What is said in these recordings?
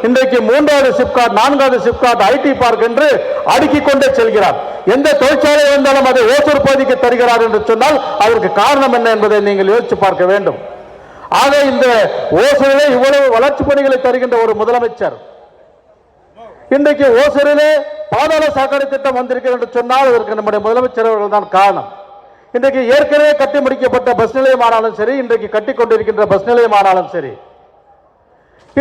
இன்றைக்கு 3வது சிப்காட் 4வது சிப்காட் ஐடி பார்க் என்று அடுக்கிக் கொண்டே செல்கிறார். எந்த தொழிற்சாலை வந்தாலும் அதை ஓசூர் பகுதிக்கு தருகிறார் என்று சொன்னால் அதற்கு காரணம் என்ன என்பதை நீங்கள் யோசித்து பார்க்க வேண்டும். ஆக இந்த ஓசூரிலே இவ்வளவு வளர்ச்சி பணிகளை தருகின்ற ஒரு முதலமைச்சர் இன்றைக்கு ஓசூரிலே பாதாள சாக்கடை திட்டம் வந்திருக்கிறது என்று சொன்னால் அதற்கு நம்முடைய முதலமைச்சர் அவர்கள் தான் காரணம். இன்றைக்கு ஏற்கனவே கட்டி முடிக்கப்பட்ட பஸ் நிலையமானாலும் சரி, இன்றைக்கு கட்டி கொண்டிருக்கின்ற பஸ் நிலையமானாலும் சரி,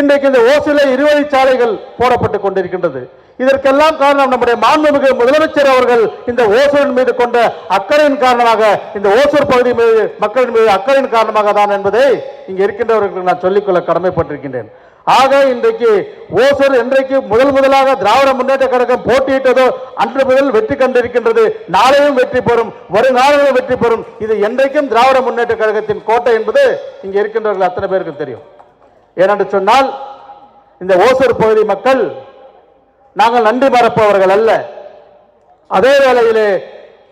இன்றைக்கு இந்த ஓசூரிலே 2 வழிச்சாலைகள் போடப்பட்டுக் கொண்டிருக்கின்றது. இதற்கெல்லாம் காரணம் நம்முடைய மாண்புமிகு முதலமைச்சர் அவர்கள் இந்த ஓசூரின் மீது கொண்ட அக்கறையின் காரணமாக, இந்த ஓசூர் பகுதி மீது மக்களின் மீது அக்கறையின் காரணமாக தான் என்பதை இங்கே இருக்கின்றவர்களுக்கு நான் சொல்லிக்கொள்ள கடமைப்பட்டிருக்கின்றேன். ஆக இன்றைக்கு ஓசூர் இன்றைக்கு முதலாக திராவிட முன்னேற்ற கழகம் போட்டியிட்டதோ அன்று முதல் வெற்றி கண்டிருக்கின்றது. நாளையும் வெற்றி பெறும், வருங்காலங்களும் வெற்றி பெறும். இது என்றைக்கும் திராவிட முன்னேற்ற கழகத்தின் கோட்டை என்பது இங்கே இருக்கின்றவர்கள் அத்தனை பேருக்கும் தெரியும். ஏனென்று சொன்னால் இந்த ஓசூர் பகுதி மக்கள் நாங்கள் நன்றி மறப்பவர்கள் அல்ல. அதே வேளையிலே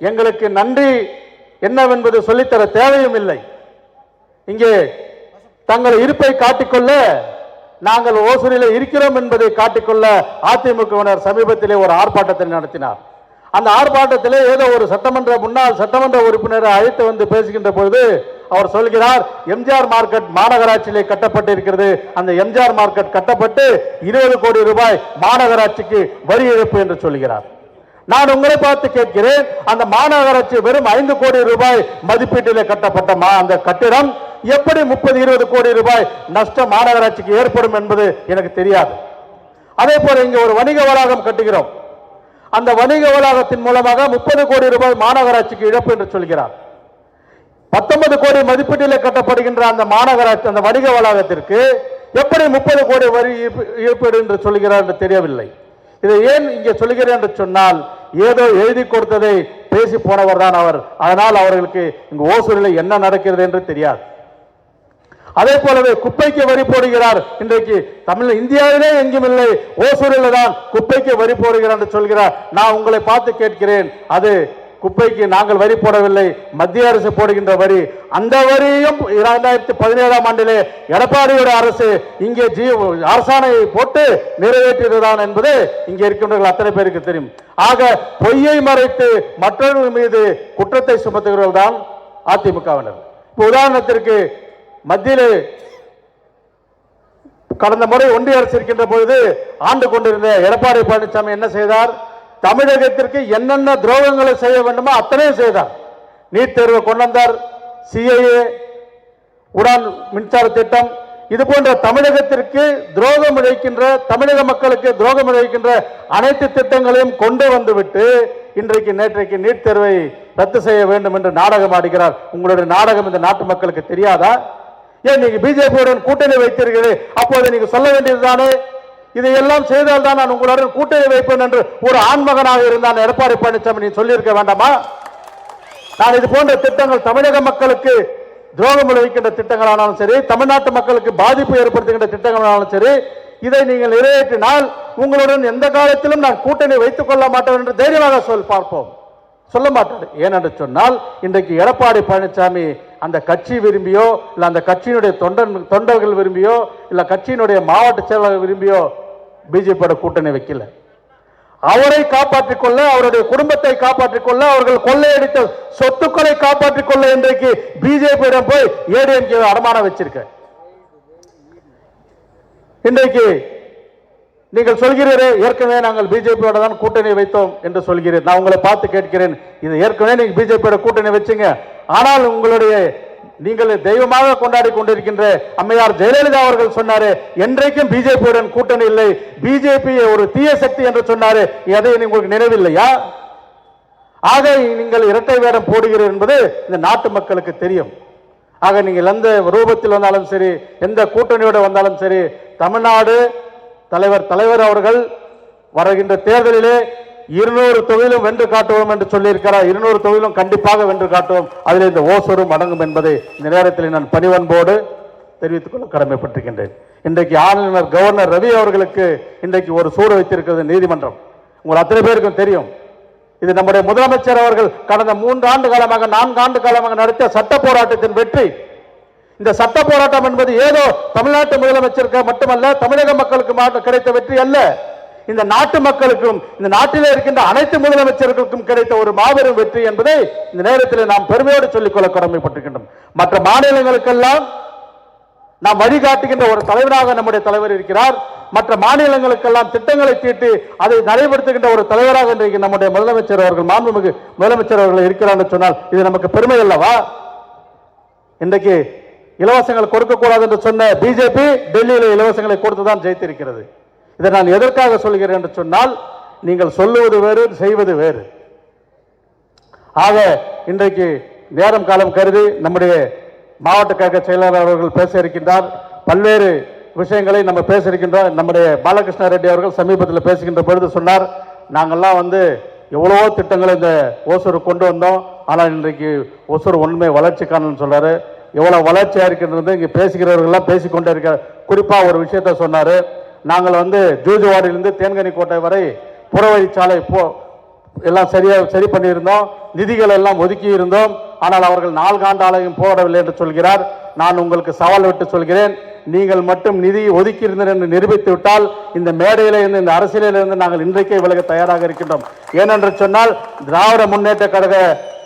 எங்களுக்கு நன்றி என்னவென்பது சொல்லித்தர தேவையும் இல்லை. இங்கே தங்கள் இருப்பை காட்டிக்கொள்ள நாங்கள் ஓசூரில் இருக்கிறோம் என்பதை காட்டிக்கொள்ள அதிமுகவினர் சமீபத்திலே ஒரு ஆர்ப்பாட்டத்தை நடத்தினார். அந்த ஆர்ப்பாட்டத்திலே ஏதோ ஒரு முன்னாள் சட்டமன்ற உறுப்பினரை அழைத்து வந்து பேசுகின்ற பொழுது அவர் சொல்கிறார், எம்ஜிஆர் மார்க்கெட் மாநகராட்சியிலே கட்டப்பட்டிருக்கிறது, அந்த எம்ஜிஆர் மார்க்கெட் கட்டப்பட்டு 20 கோடி ரூபாய் மாநகராட்சிக்கு வரி இழப்பு என்று சொல்கிறார். நான் உங்களை பார்த்து கேட்கிறேன், அந்த மாநகராட்சி வெறும் 5 கோடி ரூபாய் மதிப்பீட்டிலே கட்டப்பட்ட அந்த கட்டிடம் எப்படி 30-20 கோடி ரூபாய் நஷ்டம் மாநகராட்சிக்கு ஏற்படும் என்பது எனக்கு தெரியாது. அதே போல இங்கே ஒரு வணிக வளாகம் கட்டுகிறோம். அந்த வணிக வளாகத்தின் மூலமாக 30 கோடி ரூபாய் மாநகராட்சிக்கு இழப்பு என்று சொல்கிறார். 19 கோடி மதிப்பீட்டிலே கட்டப்படுகின்ற அந்த மாநகராட்சி அந்த வணிக வளாகத்திற்கு எப்படி 30 கோடி வரி இழப்பீடு என்று சொல்கிறார் என்று தெரியவில்லை. இதை ஏன் இங்கே சொல்கிறேன் என்று சொன்னால், ஏதோ எழுதி கொடுத்ததை பேசி போனவர் தான் அவர். அதனால் அவர்களுக்கு இங்கு ஓசூரில் என்ன நடக்கிறது என்று தெரியாது. அதே போலவே குப்பைக்கு வரி போடுகிறார். இன்றைக்கு இந்தியாவிலே எங்கும் இல்லை, ஓசூரில் தான் குப்பைக்கு வரி போடுகிறார் என்று சொல்கிறார். நான் உங்களை பார்த்து கேட்கிறேன், அது குப்பைக்கு நாங்கள் வரி போடவில்லை, மத்திய அரசு போடுகின்ற வரி. அந்த வரியும் 2017ஆம் ஆண்டிலே எடப்பாடியோட அரசு இங்கே அரசாணையை போட்டு நிறைவேற்றுகிறான் என்பது இங்கே இருக்கின்றவர்கள் அத்தனை பேருக்கு தெரியும். ஆக பொய்யை மறைத்து மற்றவர்கள் மீது குற்றத்தை சுமத்துகிறவர்கள் தான் அதிமுகவினர். உதாரணத்திற்கு மத்தியிலே கடந்த முறை ஒன்றிய அரசு இருக்கின்ற பொழுது ஆண்டு கொண்டிருந்த எடப்பாடி பழனிசாமி என்ன செய்தார்? தமிழகத்திற்கு என்னென்ன துரோகங்களை செய்ய வேண்டுமோ அத்தனையும் செய்தார். நீட் தேர்வை கொண்டு வந்தார், சிஏஏ, உடான் மின்சார திட்டம், இது போன்ற தமிழகத்திற்கு துரோகம் இழைக்கின்ற, தமிழக மக்களுக்கு துரோகம் இழைக்கின்ற அனைத்து திட்டங்களையும் கொண்டு வந்துவிட்டு இன்றைக்கு நேற்றைக்கு நீட் தேர்வை ரத்து செய்ய வேண்டும் என்று நாடகம் ஆடுகிறார். உங்களுடைய நாடகம் இந்த நாட்டு மக்களுக்கு தெரியாதா? ஏன் நீங்க பிஜேபியுடன் கூட்டணி வைத்தீர்களே, அப்போது நீங்க சொல்ல வேண்டியதுதானே, இதையெல்லாம் செய்தால் தான் நான் உங்களுடன் கூட்டணி வைப்பேன் என்று ஒரு ஆண்மகனாக இருந்தான் எடப்பாடி பழனிசாமி நீ சொல்லியிருக்க வேண்டாமா? நான் இது போன்ற திட்டங்கள் தமிழக மக்களுக்கு துரோகம் விளைவிக்கின்ற திட்டங்களானாலும் சரி, தமிழ்நாட்டு மக்களுக்கு பாதிப்பு ஏற்படுத்துகின்ற திட்டங்களானாலும் சரி, இதை நீங்கள் நிறைவேற்றினால் உங்களுடன் எந்த காலத்திலும் நான் கூட்டணி வைத்துக் கொள்ள மாட்டேன் என்று தைரியமாக பார்ப்போம். சொல்ல மாட்டார். ஏனென்று சொன்னால் இன்றைக்கு எடப்பாடி பழனிசாமி அந்த கட்சி விரும்பியோ இல்ல அந்த கட்சியினுடைய தொண்டர்கள் விரும்பியோ இல்ல கட்சியினுடைய மாவட்ட செயலாளர் விரும்பியோ பிஜேபியோட கூட்டணி வைக்கல. அவரை காப்பாற்றிக் கொள்ள, அவருடைய குடும்பத்தை காப்பாற்றிக் கொள்ள, அவர்கள் கொள்ளையடித்த சொத்துக்களை காப்பாற்றிக் கொள்ள இன்றைக்கு பிஜேபியிடம் போய் ஏடிஎம்கே அடமானம் வச்சிருக்க. இன்றைக்கு நீங்கள் சொல்கிறீரே, ஏற்கனவே நாங்கள் பிஜேபியோட தான் கூட்டணி வைத்தோம் என்று சொல்கிறேன். நான் உங்களை பார்த்து கேட்கிறேன், இது ஏற்கனவே நீங்க பிஜேபியோட கூட்டணி வச்சுங்க, ஆனால் உங்களுடைய நீங்கள் தெய்வமாக கொண்டாடி கொண்டிருக்கின்ற அம்மையார் ஜெயலலிதா அவர்கள் சொன்னாரு, என்றைக்கும் பிஜேபியுடன் கூட்டணி இல்லை, பிஜேபி ஒரு தீய சக்தி என்று சொன்னாரு. எதை உங்களுக்கு நினைவில்லையா? ஆக நீங்கள் இரட்டை வேடம் போடுகிறீர்கள் என்பது இந்த நாட்டு மக்களுக்கு தெரியும். ஆக நீங்கள் எந்த ரூபத்தில் வந்தாலும் சரி, எந்த கூட்டணியோடு வந்தாலும் சரி, தமிழ்நாடு தலைவர் அவர்கள் வருகின்ற தேர்தலிலே 200 தொகுதியிலும் வென்று காட்டுவோம் என்று சொல்லியிருக்கிறார். 200 தொகுதியிலும் கண்டிப்பாக வென்று காட்டுவோம், அதில் இந்த ஓசூரும் அடங்கும் என்பதை இந்த நேரத்தில் நான் பணிவன்போடு தெரிவித்துக் கொள்ள கடமைப்பட்டிருக்கின்றேன். இன்றைக்கு ஆளுநர் கவர்னர் ரவி அவர்களுக்கு இன்றைக்கு ஒரு சூடு வைத்திருக்கிறது நீதிமன்றம். உங்கள் அத்தனை பேருக்கும் தெரியும். இது நம்முடைய முதலமைச்சர் அவர்கள் கடந்த 3 ஆண்டு காலமாக 4 ஆண்டு காலமாக நடத்திய சட்ட போராட்டத்தின் வெற்றி. இந்த சட்ட போராட்டம் என்பது ஏதோ தமிழ்நாட்டு முதலமைச்சருக்கு மட்டுமல்ல, தமிழக மக்களுக்கு கிடைத்த வெற்றி அல்ல. இந்த நாட்டு மக்களுக்கும் இந்த நாட்டிலே இருக்கின்ற அனைத்து முதலமைச்சர்களுக்கும் கிடைத்த ஒரு மாபெரும் வெற்றி என்பதை இந்த நேரத்தில் நாம் பெருமையோடு சொல்லிக்கொள்ள கடமைப்பட்டிருக்கின்றோம். மற்ற மாநிலங்களுக்கெல்லாம் நாம் வழிகாட்டுகின்ற ஒரு தலைவராக நம்முடைய தலைவர் இருக்கிறார். மற்ற மாநிலங்களுக்கெல்லாம் திட்டங்களை தீட்டி அதை நடைபெறுத்துகின்ற ஒரு தலைவராக இன்றைக்கு நம்முடைய முதலமைச்சர் அவர்கள், மாண்புமிகு முதலமைச்சர் அவர்கள் இருக்கிறார் என்று சொன்னால் இது நமக்கு பெருமை அல்லவா? இன்றைக்கு இலவசங்கள் கொடுக்கக்கூடாது என்று சொன்ன பிஜேபி டெல்லியில் இலவசங்களை கொடுத்துதான் ஜெயித்திருக்கிறது. இதை நான் எதற்காக சொல்கிறேன் என்று சொன்னால், நீங்கள் சொல்லுவது வேறு, செய்வது வேறு. ஆக இன்றைக்கு நேரம் காலம் கருதி நம்முடைய மாவட்ட கழக செயலாளர் அவர்கள் பேச இருக்கின்றார். பல்வேறு விஷயங்களை நம்ம பேச இருக்கின்றோம். நம்முடைய பாலகிருஷ்ண ரெட்டி அவர்கள் சமீபத்தில் பேசுகின்ற பொழுது சொன்னார், நாங்கள்லாம் எவ்வளவோ திட்டங்களை இந்த ஓசூர் கொண்டு வந்தோம், ஆனால் இன்றைக்கு ஓசூர் ஒன்றுமே வளர்ச்சி காணணும்னு சொல்றாரு. எவ்வளவு வளர்ச்சியா இருக்கின்றது இங்கே பேசுகிறவர்கள்லாம் பேசிக்கொண்டே இருக்க. குறிப்பாக ஒரு விஷயத்த சொன்னார், நாங்கள் ஜூஜுவாடியிலிருந்து தேன்கனி கோட்டை வரை புறவழிச்சாலை எல்லாம் சரி பண்ணியிருந்தோம், நிதிகள் எல்லாம் ஒதுக்கி இருந்தோம், ஆனால் அவர்கள் 4 ஆண்டாலையும் போடவில்லை என்று சொல்கிறார். நான் உங்களுக்கு சவால் விட்டு சொல்கிறேன், நீங்கள் மட்டும் நிதி ஒதுக்கி இருந்தீர்கள் என்று நிரூபித்து விட்டால் இந்த மேடையில இருந்து, இந்த அரசியலில் இருந்து நாங்கள் இன்றைக்கே விலக தயாராக இருக்கின்றோம். ஏனென்று சொன்னால், திராவிட முன்னேற்ற கழக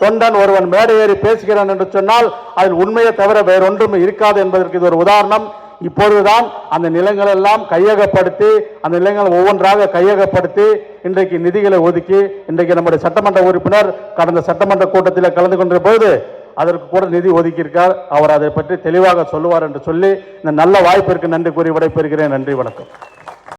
தொண்டன் ஒருவன் மேடை ஏறி பேசுகிறான் என்று சொன்னால் அதில் உண்மையை தவிர வேறொன்றும் இருக்காது என்பதற்கு இது ஒரு உதாரணம். இப்பொழுதுதான் அந்த நிலங்கள் எல்லாம் கையகப்படுத்தி, அந்த நிலங்கள் ஒவ்வொன்றாக கையகப்படுத்தி இன்றைக்கு நிதிகளை ஒதுக்கி, இன்றைக்கு நம்முடைய சட்டமன்ற உறுப்பினர் கடந்த சட்டமன்ற கூட்டத்தில் கலந்து கொண்டிருந்த போது அதற்கு கூட நிதி ஒதுக்கியிருக்கார். அவர் அதை பற்றி தெளிவாக சொல்லுவார் என்று சொல்லி இந்த நல்ல வாய்ப்பிற்கு நன்றி கூறி விடைபெறுகிறேன். நன்றி, வணக்கம்.